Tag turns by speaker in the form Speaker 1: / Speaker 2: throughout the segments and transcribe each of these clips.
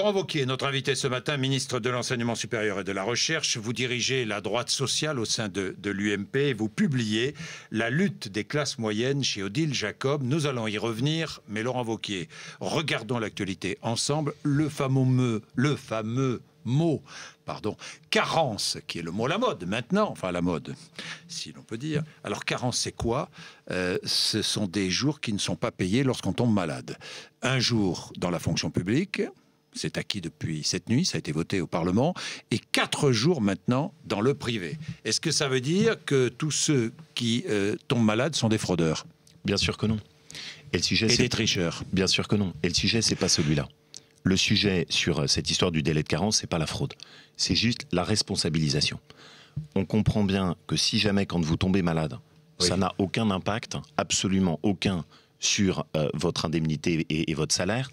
Speaker 1: Laurent Wauquiez, notre invité ce matin, ministre de l'Enseignement supérieur et de la Recherche. Vous dirigez la droite sociale au sein de l'UMP. Vous publiez La lutte des classes moyennes chez Odile Jacob. Nous allons y revenir, mais Laurent Wauquiez, regardons l'actualité ensemble. Le fameux mot, carence, qui est le mot à la mode maintenant, enfin à la mode, si l'on peut dire. Alors carence, c'est quoi? Ce sont des jours qui ne sont pas payés lorsqu'on tombe malade. Un jour dans la fonction publique, c'est acquis depuis cette nuit, ça a été voté au Parlement, et 4 jours maintenant dans le privé. Est-ce que ça veut dire que tous ceux qui tombent malades sont des fraudeurs?
Speaker 2: Bien sûr que non. Et le sujet,
Speaker 1: des tricheurs?
Speaker 2: Bien sûr que non. Et le sujet, c'est pas celui-là. Le sujet sur cette histoire du délai de carence, c'est pas la fraude. C'est juste la responsabilisation. On comprend bien que si jamais, quand vous tombez malade, oui, ça n'a aucun impact, absolument aucun, sur votre indemnité et votre salaire,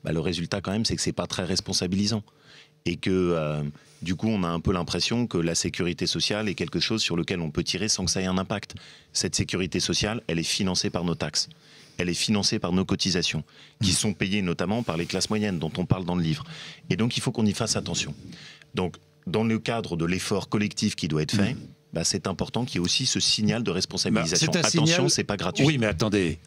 Speaker 2: bah, le résultat quand même, c'est que c'est pas très responsabilisant. Et que du coup, on a un peu l'impression que la sécurité sociale est quelque chose sur lequel on peut tirer sans que ça ait un impact. Cette sécurité sociale, elle est financée par nos taxes. Elle est financée par nos cotisations, qui sont payées notamment par les classes moyennes, dont on parle dans le livre. Et donc, il faut qu'on y fasse attention. Donc, dans le cadre de l'effort collectif qui doit être fait, bah, c'est important qu'il y ait aussi ce signal de responsabilisation. Attention, c'est pas gratuit.
Speaker 1: Oui, mais attendez,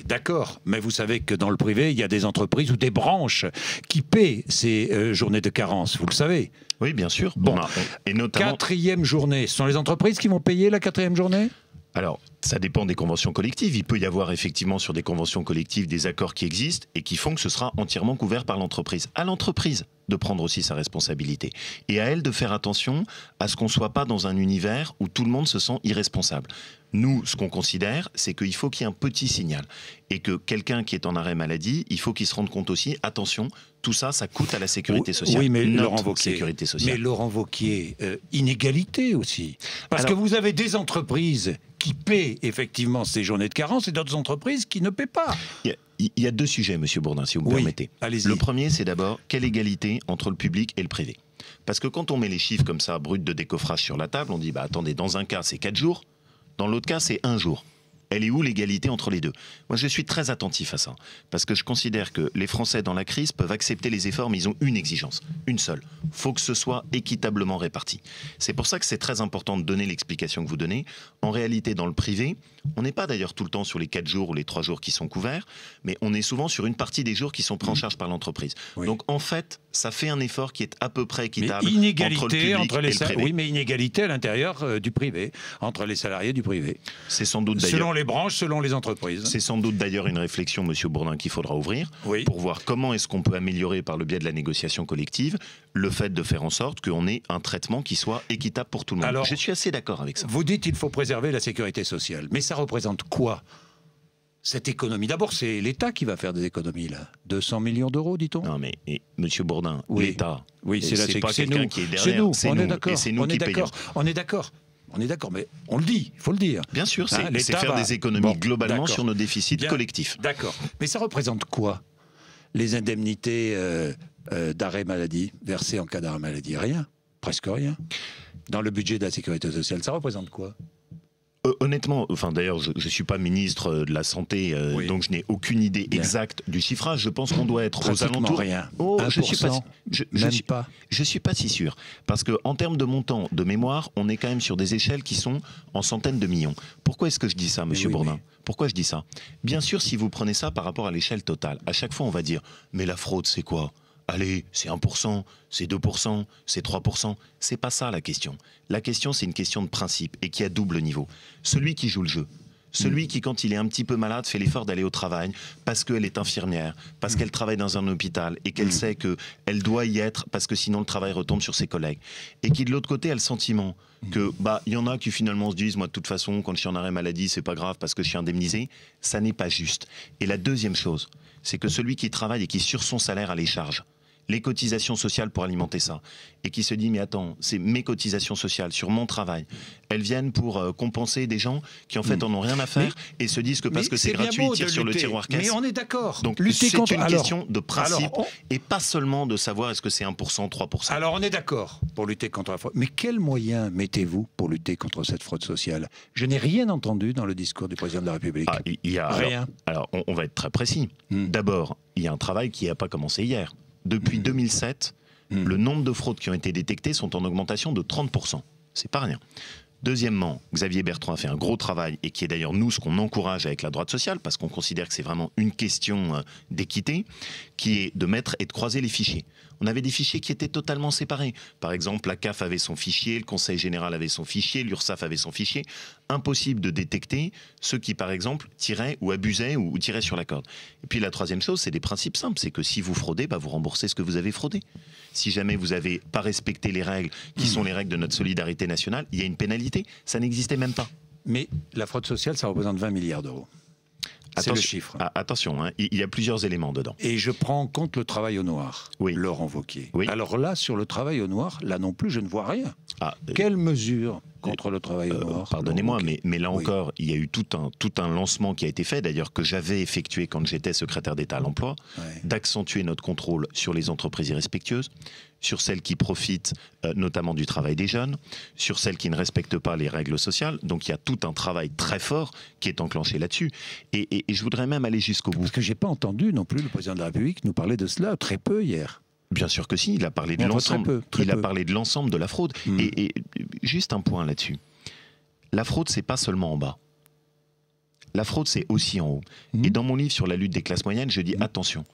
Speaker 1: d'accord. Mais vous savez que dans le privé, il y a des entreprises ou des branches qui paient ces journées de carence, vous le savez.
Speaker 2: Oui, bien sûr.
Speaker 1: Bon,
Speaker 2: et notamment...
Speaker 1: 4e journée, ce sont les entreprises qui vont payer la 4e journée?
Speaker 2: Alors, ça dépend des conventions collectives. Il peut y avoir effectivement sur des conventions collectives des accords qui existent et qui font que ce sera entièrement couvert par l'entreprise. À l'entreprise de prendre aussi sa responsabilité. Et à elle de faire attention à ce qu'on ne soit pas dans un univers où tout le monde se sent irresponsable. Nous, ce qu'on considère, c'est qu'il faut qu'il y ait un petit signal. Et que quelqu'un qui est en arrêt maladie, il faut qu'il se rende compte aussi, attention, tout ça, ça coûte à la sécurité sociale.
Speaker 1: Oui, mais
Speaker 2: Laurent Wauquiez,
Speaker 1: Laurent Wauquiez, inégalité aussi. Parce que vous avez des entreprises qui paient effectivement ces journées de carence et d'autres entreprises qui ne paient pas.
Speaker 2: Il y a 2 sujets, Monsieur Bourdin, si vous me permettez. Le premier, c'est d'abord, quelle égalité entre le public et le privé? Parce que quand on met les chiffres comme ça, bruts de décoffrage sur la table, on dit, bah attendez, dans un cas, c'est 4 jours, dans l'autre cas, c'est 1 jour. Elle est où l'égalité entre les deux? Moi, je suis très attentif à ça, parce que je considère que les Français, dans la crise, peuvent accepter les efforts, mais ils ont une exigence, une seule. Il faut que ce soit équitablement réparti. C'est pour ça que c'est très important de donner l'explication que vous donnez. En réalité, dans le privé, on n'est pas d'ailleurs tout le temps sur les 4 jours ou les 3 jours qui sont couverts, mais on est souvent sur une partie des jours qui sont pris en charge par l'entreprise. Oui. Donc, en fait, ça fait un effort qui est à peu près équitable entre le public et le privé.
Speaker 1: Oui, mais inégalité à l'intérieur du privé, entre les salariés du privé.
Speaker 2: C'est sans doute d'ailleurs...
Speaker 1: Selon les branches, selon les entreprises.
Speaker 2: C'est sans doute d'ailleurs une réflexion, Monsieur Bourdin, qu'il faudra ouvrir pour voir comment est-ce qu'on peut améliorer par le biais de la négociation collective le fait de faire en sorte qu'on ait un traitement qui soit équitable pour tout le monde. Alors, je suis assez d'accord avec ça.
Speaker 1: Vous dites qu'il faut préserver la sécurité sociale, mais ça représente quoi, cette économie? D'abord, c'est l'État qui va faire des économies, là. 200 millions d'euros, dit-on?
Speaker 2: Non, mais Monsieur Bourdin, l'État,
Speaker 1: c'est
Speaker 2: pas quelqu'un qui est derrière.
Speaker 1: C'est nous, on est d'accord.
Speaker 2: C'est nous qui payons.
Speaker 1: On est d'accord. On est d'accord, mais on le dit, il faut le dire.
Speaker 2: Bien sûr, c'est faire des économies globalement sur nos déficits collectifs.
Speaker 1: D'accord. Mais ça représente quoi, les indemnités d'arrêt maladie, versées en cas d'arrêt maladie? Rien, presque rien. Dans le budget de la sécurité sociale, ça représente quoi?
Speaker 2: Honnêtement, enfin d'ailleurs, je ne suis pas ministre de la Santé, donc je n'ai aucune idée exacte du chiffrage. Je pense qu'on doit être aux alentours.
Speaker 1: Rien.
Speaker 2: Je suis pas si sûr. Parce qu'en termes de montant de mémoire, on est quand même sur des échelles qui sont en centaines de millions. Pourquoi est-ce que je dis ça, Monsieur Bourdin? Pourquoi je dis ça? Bien sûr, si vous prenez ça par rapport à l'échelle totale, à chaque fois on va dire, mais la fraude c'est quoi? Allez, c'est 1%, c'est 2%, c'est 3%. C'est pas ça la question. La question, c'est une question de principe et qui a double niveau. Celui qui joue le jeu, celui qui, quand il est un petit peu malade, fait l'effort d'aller au travail parce qu'elle est infirmière, parce qu'elle travaille dans un hôpital et qu'elle sait qu'elle doit y être parce que sinon le travail retombe sur ses collègues. Et qui, de l'autre côté, a le sentiment que, y en a qui finalement se disent, moi, de toute façon, quand je suis en arrêt maladie, c'est pas grave parce que je suis indemnisé. Ça n'est pas juste. Et la deuxième chose, c'est que celui qui travaille et qui, sur son salaire, a les charges, les cotisations sociales pour alimenter ça, et qui se dit, mais attends, c'est mes cotisations sociales sur mon travail, elles viennent pour compenser des gens qui en fait en ont rien à faire et se disent que parce que c'est gratuit, ils tirent sur le tiroir caisse.
Speaker 1: Mais on est d'accord.
Speaker 2: Donc c'est une question de principe et pas seulement de savoir est-ce que c'est 1%, 3%.
Speaker 1: Alors on est d'accord pour lutter contre la fraude. Mais quels moyens mettez-vous pour lutter contre cette fraude sociale? Je n'ai rien entendu dans le discours du président de la République.
Speaker 2: Il y a,
Speaker 1: rien.
Speaker 2: Alors on va être très précis. D'abord, il y a un travail qui n'a pas commencé hier. Depuis 2007, le nombre de fraudes qui ont été détectées sont en augmentation de 30%. C'est pas rien. Deuxièmement, Xavier Bertrand a fait un gros travail et qui est d'ailleurs nous ce qu'on encourage avec la droite sociale parce qu'on considère que c'est vraiment une question d'équité, qui est de mettre et de croiser les fichiers. On avait des fichiers qui étaient totalement séparés. Par exemple, la CAF avait son fichier, le Conseil général avait son fichier, l'URSSAF avait son fichier. Impossible de détecter ceux qui, par exemple, tiraient ou abusaient ou tiraient sur la corde. Et puis la troisième chose, c'est des principes simples. C'est que si vous fraudez, vous remboursez ce que vous avez fraudé. Si jamais vous n'avez pas respecté les règles, qui sont les règles de notre solidarité nationale, il y a une pénalité. Ça n'existait même pas.
Speaker 1: Mais la fraude sociale, ça représente 20 milliards d'euros. C'est le chiffre.
Speaker 2: Attention, hein, il y a plusieurs éléments dedans.
Speaker 1: Et je prends en compte le travail au noir, Laurent Wauquiez. Oui. Alors là, sur le travail au noir, là non plus, je ne vois rien. Quelle mesure contre le travail au noir?
Speaker 2: Pardonnez-moi, mais là encore, il y a eu tout un lancement qui a été fait, d'ailleurs que j'avais effectué quand j'étais secrétaire d'État à l'emploi, d'accentuer notre contrôle sur les entreprises irrespectueuses, sur celles qui profitent notamment du travail des jeunes, sur celles qui ne respectent pas les règles sociales. Donc il y a tout un travail très fort qui est enclenché là-dessus. Et je voudrais même aller jusqu'au bout.
Speaker 1: Parce que je n'ai pas entendu non plus le président de la République nous parler de cela, très peu hier.
Speaker 2: Bien sûr que si, il a parlé de l'ensemble. Il a parlé de l'ensemble de la fraude. Et juste un point là-dessus. La fraude, c'est pas seulement en bas. La fraude, c'est aussi en haut. Et dans mon livre sur la lutte des classes moyennes, je dis attention,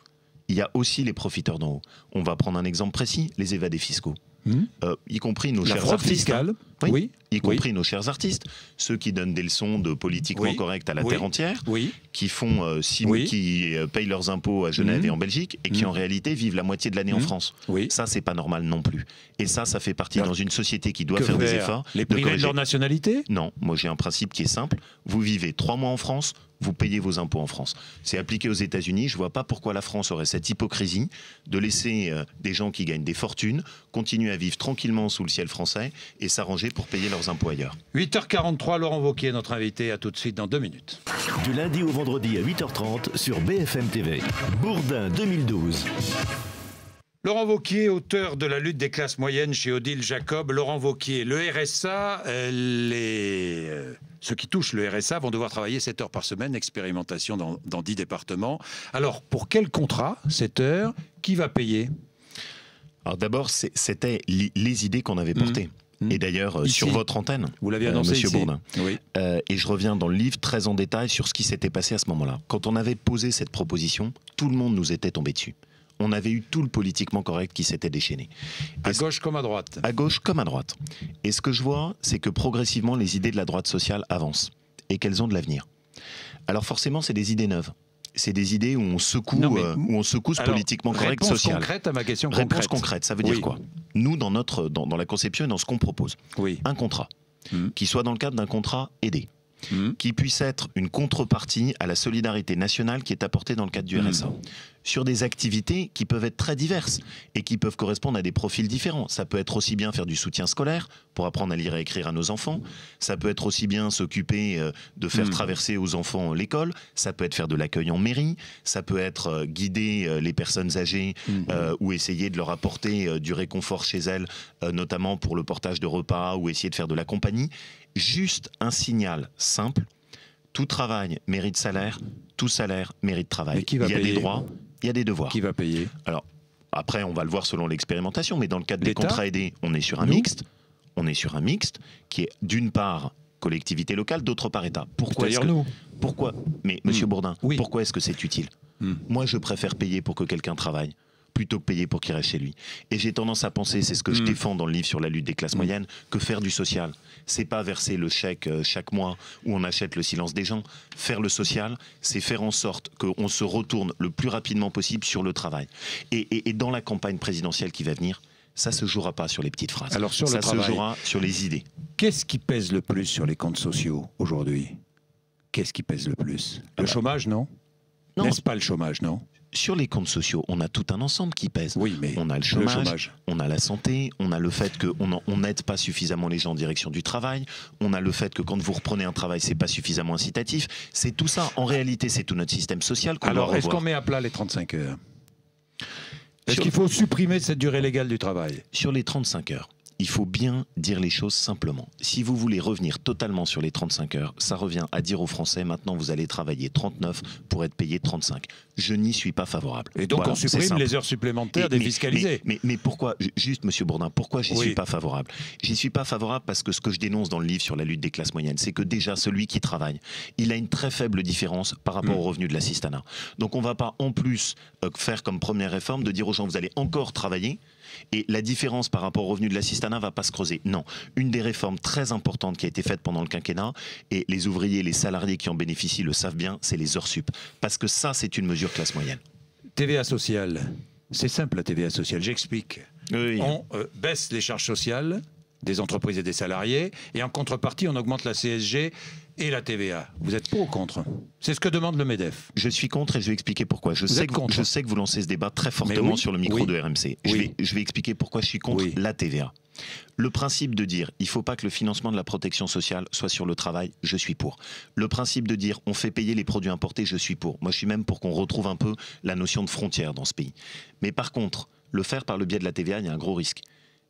Speaker 2: il y a aussi les profiteurs d'en haut. On va prendre un exemple précis, les évadés fiscaux. Y compris nos chers artistes.
Speaker 1: Fiscale, oui.
Speaker 2: Y compris nos chers artistes, ceux qui donnent des leçons de politiquement correct à la terre entière, qui font qui payent leurs impôts à Genève et en Belgique, et qui en réalité vivent la moitié de l'année en France. Ça, c'est pas normal non plus. Et ça fait partie dans une société qui doit faire des efforts.
Speaker 1: Les privés de leur nationalité?
Speaker 2: Non, moi j'ai un principe qui est simple. Vous vivez 3 mois en France, vous payez vos impôts en France. C'est appliqué aux États-Unis. Je ne vois pas pourquoi la France aurait cette hypocrisie de laisser des gens qui gagnent des fortunes continuer à vivre tranquillement sous le ciel français et s'arranger pour payer leurs impôts ailleurs.
Speaker 1: 8h43, Laurent Wauquiez, notre invité. À tout de suite dans 2 minutes.
Speaker 3: Du lundi au vendredi à 8h30 sur BFM TV. Bourdin 2012.
Speaker 1: Laurent Wauquiez, auteur de La lutte des classes moyennes chez Odile Jacob. Laurent Wauquiez, le RSA, ceux qui touchent le RSA vont devoir travailler 7 heures par semaine, expérimentation dans 10 départements. Alors, pour quel contrat, 7 heures, qui va payer?
Speaker 2: Alors d'abord, c'était les idées qu'on avait portées. Et d'ailleurs, sur votre antenne,
Speaker 1: vous l'aviez annoncé
Speaker 2: Monsieur
Speaker 1: ici.
Speaker 2: Bourdin. Oui. Et je reviens dans le livre très en détail sur ce qui s'était passé à ce moment-là. Quand on avait posé cette proposition, tout le monde nous était tombé dessus. On avait eu tout le politiquement correct qui s'était déchaîné.
Speaker 1: À gauche comme à droite.
Speaker 2: À gauche comme à droite. Et ce que je vois, c'est que progressivement, les idées de la droite sociale avancent et qu'elles ont de l'avenir. Alors forcément, c'est des idées neuves. C'est des idées où on secoue, ce politiquement correct social.
Speaker 1: Réponse concrète à ma question
Speaker 2: Réponse concrète, ça veut dire quoi? Nous, dans la conception et dans ce qu'on propose, un contrat qui soit dans le cadre d'un contrat aidé, qui puisse être une contrepartie à la solidarité nationale qui est apportée dans le cadre du RSA. Sur des activités qui peuvent être très diverses et qui peuvent correspondre à des profils différents. Ça peut être aussi bien faire du soutien scolaire pour apprendre à lire et écrire à nos enfants. Ça peut être aussi bien s'occuper de faire traverser aux enfants l'école. Ça peut être faire de l'accueil en mairie. Ça peut être guider les personnes âgées ou essayer de leur apporter du réconfort chez elles, notamment pour le portage de repas ou essayer de faire de la compagnie. Juste un signal simple. Tout travail mérite salaire, tout salaire mérite travail. Il y a des droits, il y a des devoirs.
Speaker 1: Qui va payer?
Speaker 2: Alors, après, on va le voir selon l'expérimentation, mais dans le cadre des contrats aidés, on est sur un mixte. On est sur un mixte qui est d'une part collectivité locale, d'autre part État. Pourquoi Mais Monsieur Bourdin, pourquoi est-ce que c'est utile? Moi, je préfère payer pour que quelqu'un travaille plutôt que payer pour qu'il reste chez lui. Et j'ai tendance à penser, c'est ce que je défends dans le livre sur la lutte des classes moyennes, que faire du social, c'est pas verser le chèque chaque mois où on achète le silence des gens. Faire le social, c'est faire en sorte qu'on se retourne le plus rapidement possible sur le travail. Et dans la campagne présidentielle qui va venir, ça se jouera pas sur les petites phrases.
Speaker 1: Alors sur
Speaker 2: ça
Speaker 1: le travail,
Speaker 2: se jouera sur les idées.
Speaker 1: Qu'est-ce qui pèse le plus sur les comptes sociaux aujourd'hui? Qu'est-ce qui pèse le plus? Le chômage, non? N'est-ce pas le chômage, non?
Speaker 2: Sur les comptes sociaux, on a tout un ensemble qui pèse.
Speaker 1: Oui, mais
Speaker 2: on a le chômage, on a la santé, on a le fait qu'on n'aide pas suffisamment les gens en direction du travail, on a le fait que quand vous reprenez un travail, c'est pas suffisamment incitatif. C'est tout ça. En réalité, c'est tout notre système social qu'on doit revoir.
Speaker 1: Alors, est-ce qu'on met à plat les 35 heures? Est-ce qu'il faut supprimer cette durée légale du travail?
Speaker 2: Sur les 35 heures, il faut bien dire les choses simplement. Si vous voulez revenir totalement sur les 35 heures, ça revient à dire aux Français, maintenant vous allez travailler 39 pour être payé 35. Je n'y suis pas favorable.
Speaker 1: Et donc on supprime les heures supplémentaires défiscalisées.
Speaker 2: Mais pourquoi, juste Monsieur Bourdin, pourquoi j'y suis pas favorable? J'y suis pas favorable parce que ce que je dénonce dans le livre sur la lutte des classes moyennes, c'est que déjà celui qui travaille, il a une très faible différence par rapport au revenu de l'assistanat. Donc on ne va pas en plus faire comme première réforme de dire aux gens vous allez encore travailler et la différence par rapport au revenu de l'assistanat ne va pas se creuser. Non, une des réformes très importantes qui a été faite pendant le quinquennat, et les ouvriers, les salariés qui en bénéficient le savent bien, c'est les heures sup. Parce que ça, c'est une mesure classe moyenne.
Speaker 1: TVA sociale, c'est simple la TVA sociale, j'explique. Oui. On baisse les charges sociales des entreprises et des salariés, et en contrepartie, on augmente la CSG et la TVA. Vous êtes pour ou contre? C'est ce que demande le MEDEF.
Speaker 2: Je suis contre et je vais expliquer pourquoi. Je sais que vous lancez ce débat très fortement sur le micro de RMC. Je vais expliquer pourquoi je suis contre la TVA. Le principe de dire il ne faut pas que le financement de la protection sociale soit sur le travail, je suis pour. Le principe de dire on fait payer les produits importés, je suis pour. Moi, je suis même pour qu'on retrouve un peu la notion de frontière dans ce pays. Mais par contre, le faire par le biais de la TVA, il y a un gros risque.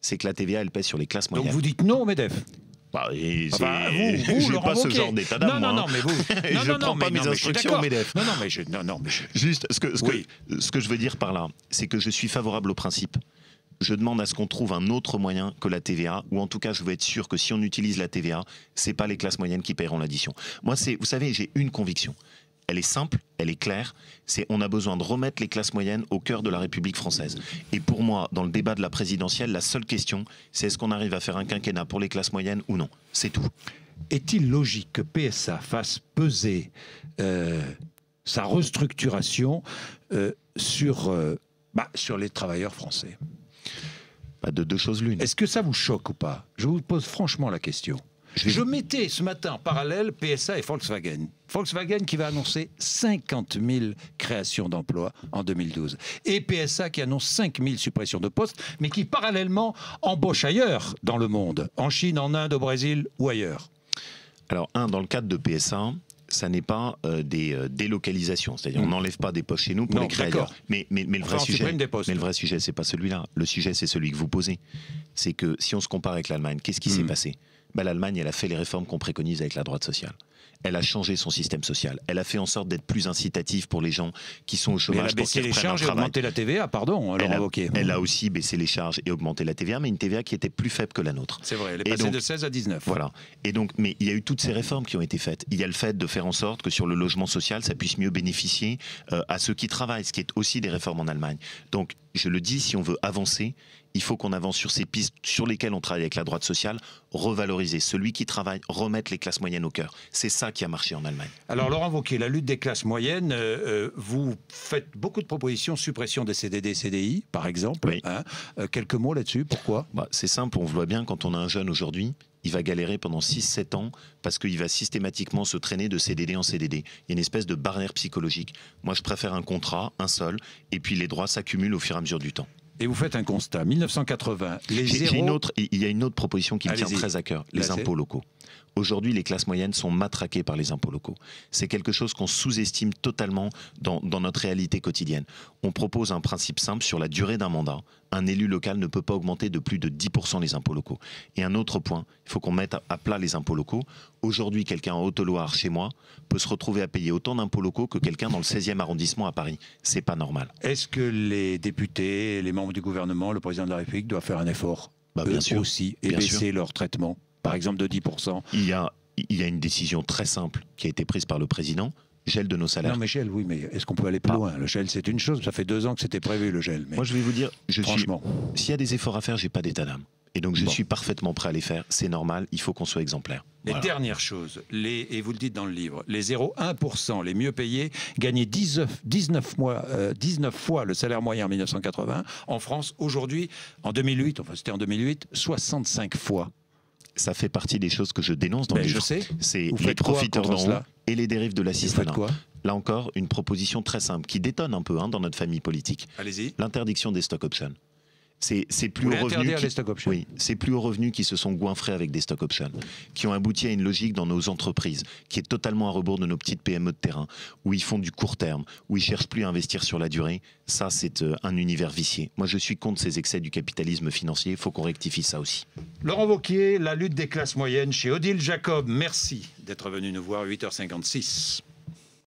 Speaker 2: C'est que la TVA, elle pèse sur les classes moyennes.
Speaker 1: Donc vous dites non au MEDEF?
Speaker 2: Bah, je n'ai pas ce genre d'état d'âme.
Speaker 1: Non, mais vous.
Speaker 2: Je ne prends pas mes instructions au MEDEF.
Speaker 1: Non, mais
Speaker 2: Juste, ce que je veux dire par là, c'est que je suis favorable au principe. Je demande à ce qu'on trouve un autre moyen que la TVA, ou en tout cas, je veux être sûr que si on utilise la TVA, c'est pas les classes moyennes qui paieront l'addition. Moi, vous savez, j'ai une conviction. Elle est simple, elle est claire, c'est on a besoin de remettre les classes moyennes au cœur de la République française. Et pour moi, dans le débat de la présidentielle, la seule question, c'est est-ce qu'on arrive à faire un quinquennat pour les classes moyennes ou non? C'est tout.
Speaker 1: Est-il logique que PSA fasse peser sa restructuration sur les travailleurs français?
Speaker 2: De deux choses l'une.
Speaker 1: Est-ce que ça vous choque ou pas? Je vous pose franchement la question. Je mettais ce matin en parallèle PSA et Volkswagen. Volkswagen qui va annoncer 50 000 créations d'emplois en 2012. Et PSA qui annonce 5 000 suppressions de postes, mais qui parallèlement embauche ailleurs dans le monde, en Chine, en Inde, au Brésil ou ailleurs.
Speaker 2: Alors, dans le cadre de PSA, ça n'est pas des délocalisations. C'est-à-dire on n'enlève pas des postes chez nous pour les créer ailleurs. Mais le vrai sujet, c'est pas celui-là. Le sujet, c'est celui que vous posez. C'est que si on se compare avec l'Allemagne, qu'est-ce qui s'est passé? L'Allemagne, elle a fait les réformes qu'on préconise avec la droite sociale. Elle a changé son système social. Elle a fait en sorte d'être plus incitative pour les gens qui sont au chômage.
Speaker 1: Elle a baissé les charges et augmenté la TVA, pardon.
Speaker 2: Elle a aussi baissé les charges et augmenté la TVA, mais une TVA qui était plus faible que la nôtre.
Speaker 1: C'est vrai, elle est passée de 16 à 19.
Speaker 2: Voilà. Et donc, mais il y a eu toutes ces réformes qui ont été faites. Il y a le fait de faire en sorte que sur le logement social, ça puisse mieux bénéficier à ceux qui travaillent, ce qui est aussi des réformes en Allemagne. Donc, je le dis, si on veut avancer, il faut qu'on avance sur ces pistes sur lesquelles on travaille avec la droite sociale, revaloriser celui qui travaille, remettre les classes moyennes au cœur. C'est ça qui a marché en Allemagne.
Speaker 1: Alors Laurent Wauquiez, la lutte des classes moyennes, vous faites beaucoup de propositions, suppression des CDD, CDI, par exemple.
Speaker 2: Oui.
Speaker 1: Quelques mots là-dessus, pourquoi?
Speaker 2: C'est simple, on voit bien quand on a un jeune aujourd'hui, il va galérer pendant 6-7 ans parce qu'il va systématiquement se traîner de CDD en CDD. Il y a une espèce de barrière psychologique. Moi, je préfère un contrat, un seul, et puis les droits s'accumulent au fur et à mesure du temps.
Speaker 1: Et vous faites un constat. 1980, il
Speaker 2: y a une autre proposition qui me tient très à cœur, les impôts locaux. Aujourd'hui, les classes moyennes sont matraquées par les impôts locaux. C'est quelque chose qu'on sous-estime totalement dans notre réalité quotidienne. On propose un principe simple sur la durée d'un mandat. Un élu local ne peut pas augmenter de plus de 10% les impôts locaux. Et un autre point, il faut qu'on mette à plat les impôts locaux. Aujourd'hui, quelqu'un en Haute-Loire, chez moi, peut se retrouver à payer autant d'impôts locaux que quelqu'un dans le 16e arrondissement à Paris. C'est pas normal.
Speaker 1: Est-ce que les députés, les membres du gouvernement, le président de la République doivent faire un effort
Speaker 2: bien sûr,
Speaker 1: aussi et baisser leur traitement, par exemple de 10%?
Speaker 2: Il y a une décision très simple qui a été prise par le président. Gel de nos salaires.
Speaker 1: Non mais gel, oui, mais est-ce qu'on peut aller plus loin? Le gel, c'est une chose, ça fait 2 ans que c'était prévu le gel. Mais
Speaker 2: moi, je vais vous dire,
Speaker 1: franchement,
Speaker 2: s'il y a des efforts à faire, j'ai pas d'état d'âme. Et donc je suis parfaitement prêt à les faire, c'est normal, il faut qu'on soit exemplaire.
Speaker 1: Les dernières choses, et vous le dites dans le livre, les 0,1% les mieux payés gagnaient 19 fois le salaire moyen en 1980. En France, aujourd'hui, en 2008, enfin c'était en 2008, 65 fois.
Speaker 2: Ça fait partie des choses que je dénonce dans le livre.
Speaker 1: Je sais.
Speaker 2: C'est les profiteurs d'en haut et les dérives de l'assistanat. Là encore, une proposition très simple qui détonne un peu dans notre famille politique.
Speaker 1: Allez-y.
Speaker 2: L'interdiction des stock options. C'est plus aux revenus
Speaker 1: les stock options.
Speaker 2: Oui, c'est plus aux revenus qui se sont goinfrés avec des stock options, qui ont abouti à une logique dans nos entreprises qui est totalement à rebours de nos petites PME de terrain, où ils font du court terme, où ils cherchent plus à investir sur la durée. Ça, c'est un univers vicié. Moi, je suis contre ces excès du capitalisme financier. Il faut qu'on rectifie ça aussi.
Speaker 1: Laurent Wauquiez, la lutte des classes moyennes chez Odile Jacob. Merci d'être venu nous voir à 8h56.